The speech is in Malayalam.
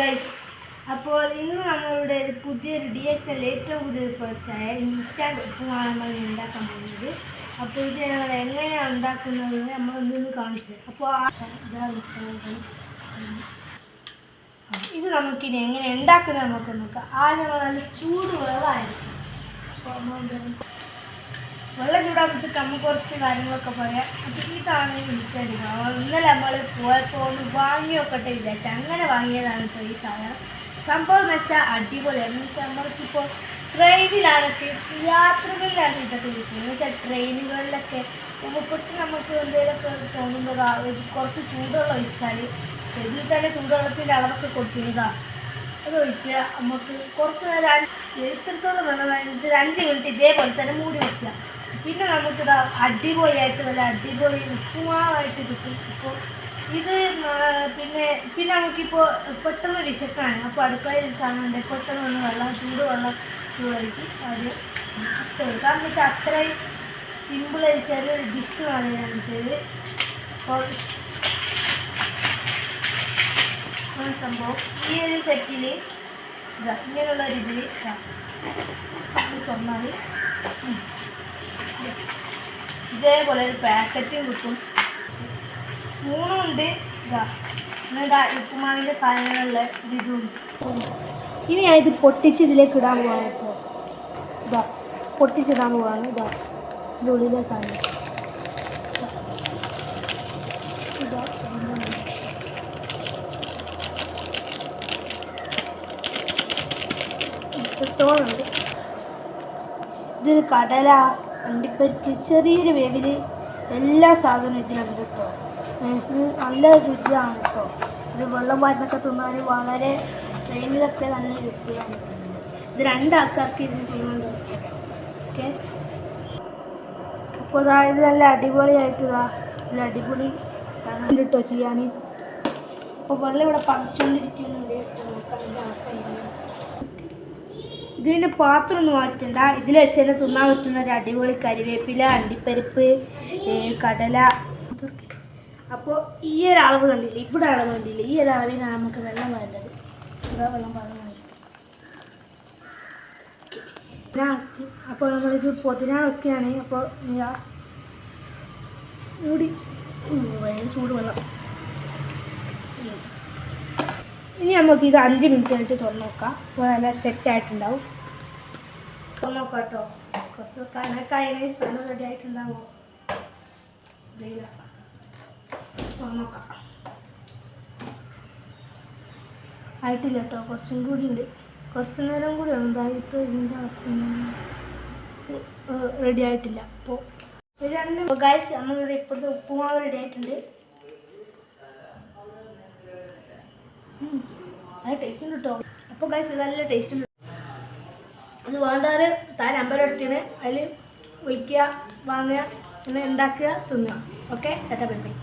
ഗൈസ്, അപ്പോൾ ഇന്ന് നമ്മളുടെ പുതിയൊരു DXL ഏറ്റവും പുതിയ പ്രോജക്റ്റായ ഇൻസ്റ്റാൻറ്റ് ഉപ്പുമാണ് നമ്മൾ ഉണ്ടാക്കാൻ പോകുന്നത്. അപ്പോൾ ഇത് ഞങ്ങൾ എങ്ങനെയാണ് ഉണ്ടാക്കുന്നത് നമ്മളൊന്ന് കാണിച്ചത്. അപ്പോൾ ഇത് നമുക്കിനി എങ്ങനെ ഉണ്ടാക്കുന്നത് നമുക്ക് നോക്കാം. ആദ്യം നല്ല ചൂട് വെള്ളമായിരിക്കും. അപ്പോൾ വെള്ളം ചൂടാകുമ്പോഴത്തേക്ക് നമുക്ക് കുറച്ച് കാര്യങ്ങളൊക്കെ പറയാം. അപ്പോൾ ഇതാണ് ഇൻസ്റ്റാൻറ്റ്. ഇന്നലെ നമ്മൾ പോയപ്പോൾ ഒന്ന് വാങ്ങി നോക്കട്ടെ വിചാരിച്ചു. അങ്ങനെ വാങ്ങിയതാണ് ഇപ്പോൾ ഈ സാധനം. സംഭവം എന്ന് വെച്ചാൽ അടിപൊളിയാണ്. എന്ന് വെച്ചാൽ നമ്മൾക്കിപ്പോൾ ട്രെയിനിലാണൊക്കെ യാത്രകളിലാണ് ഇതൊക്കെ യൂസ് ചെയ്യുന്നത്. എന്ന് വെച്ചാൽ ട്രെയിനുകളിലൊക്കെ പെട്ട് നമുക്ക് എന്തെങ്കിലുമൊക്കെ തോന്നുമ്പോൾ കുറച്ച് ചൂടുവെള്ളം ഒഴിച്ചാൽ ഇതിൽ തന്നെ ചൂടുവെള്ളത്തിൻ്റെ അളവൊക്കെ കൊടുത്തിരുന്നതാണ്. അത് ഒഴിച്ച് നമുക്ക് കുറച്ച് നേരം എത്രത്തോളം വെള്ളം കഴിഞ്ഞിട്ട് 5 മിനിറ്റ് ഇതേപോലെ തന്നെ മൂടി വയ്ക്കുക. പിന്നെ നമുക്കിത് അടിപൊളിയായിട്ട് നല്ല അടിപൊളി ഉപ്പുമാവായിട്ട് കിട്ടും. ഇപ്പോൾ ഇത് പിന്നെ നമുക്കിപ്പോൾ പെട്ടെന്ന് വിശക്കാണ്. അപ്പോൾ അടുക്കളയിൽ സാധനം പെട്ടെന്ന് ഒന്ന് ചൂടുവെള്ളം ചൂടാക്കി അത് കാരണം എന്ന് വെച്ചാൽ അത്രയും സിമ്പിളായി ചെറിയൊരു ഡിഷാണ് ഞാനിട്ടത്. അപ്പോൾ സംഭവം ഈ ഒരു സെറ്റിൽ ഇങ്ങനെയുള്ള രീതിയിൽ തുറന്നാൽ ഇതേപോലെ ഒരു പാക്കറ്റും കിട്ടും. സ്പൂണുണ്ട്. ഉപ്പുമാവിൻ്റെ സാധനങ്ങളിലെ ഇതും. ഇനി ഞാൻ ഇത് പൊട്ടിച്ച് ഇതിലേക്ക് ഇടാൻ പോവാണ്. ഇപ്പോൾ പൊട്ടിച്ചിടാൻ പോവാണ്. ഇതിൻ്റെ ഉള്ളിലെ സാധനം ഇത്രത്തോളുണ്ട്. ഇതിൽ കടല, അണ്ടിപ്പരിപ്പ് ചെറിയൊരു വേവിൽ എല്ലാ സാധനവും ഇതിനുണ്ട് കേട്ടോ. നല്ല രുചിയാണ് കേട്ടോ. ഇത് വെള്ളം വാരുന്നൊക്കെ തിന്നാൻ വളരെ ട്രെയിനിലൊക്കെ നല്ല രുചിയാണ്. ഇത് 2 ആൾക്കാർക്ക് ഇരുന്ന് ചെയ്യുന്നുണ്ട്. ഓക്കെ, അപ്പോൾ ഇത് നല്ല അടിപൊളിയായിട്ട് നല്ല അടിപൊളി കേട്ടോ ചെയ്യാൻ. അപ്പോൾ വെള്ളം ഇവിടെ പറിച്ചുകൊണ്ടിരിക്കുന്നുണ്ട്. ഇത് പിന്നെ പാത്രം ഒന്നും മാറ്റണ്ട. ഇതിൽ വെച്ച് തന്നെ തിന്നാൻ പറ്റുന്ന ഒരു അടിപൊളി കരിവേപ്പില, അണ്ടിപ്പരിപ്പ്, കടല. അപ്പോൾ ഈ ഒരു അളവ് കണ്ടില്ല, ഇവിടെ അളവ് കണ്ടില്ല. ഈ ഒരു അളവിലാണ് നമുക്ക് വെള്ളം വേണ്ടത്. ഇവിടെ വെള്ളം പറഞ്ഞു. അപ്പോൾ നമ്മളിത് പൊതിന വെക്കുകയാണ്. അപ്പോൾ കൂടി ചൂടുവെള്ളം. ഇനി നമുക്ക് ഇത് 5 മിനിറ്റ് കഴിഞ്ഞിട്ട് തുറന്ന് നോക്കാം. അപ്പോൾ നല്ല സെറ്റായിട്ടുണ്ടാവും. തുറന്ന് നോക്കാം കേട്ടോ. കുറച്ച് കണക്കായി സാധനം റെഡി ആയിട്ടുണ്ടാവോ തുറന്ന് നോക്കാം. ആയിട്ടില്ല കേട്ടോ, കുറച്ചും കൂടി ഉണ്ട്. കുറച്ച് നേരം കൂടി എന്തായിട്ട് ഇതിൻ്റെ അവസ്ഥ റെഡി ആയിട്ടില്ല. അപ്പോൾ ഗൈസ്, നമ്മളിവിടെ ഇപ്പോഴത്തെ ഉപ്പുമാവ് റെഡി ആയിട്ടുണ്ട്. നല്ല ടേസ്റ്റ് ഉണ്ട് കേട്ടോ. അപ്പോൾ ഗൈസ്, നല്ല ടേസ്റ്റ് ഉണ്ട്. ഇത് വേണ്ടവർ നമ്പർ എടുത്തിട്ട് അതിൽ വിളിക്കുക, വാങ്ങുക, പിന്നെ ഉണ്ടാക്കുക, തിന്നുക. Okay, tata bye bye.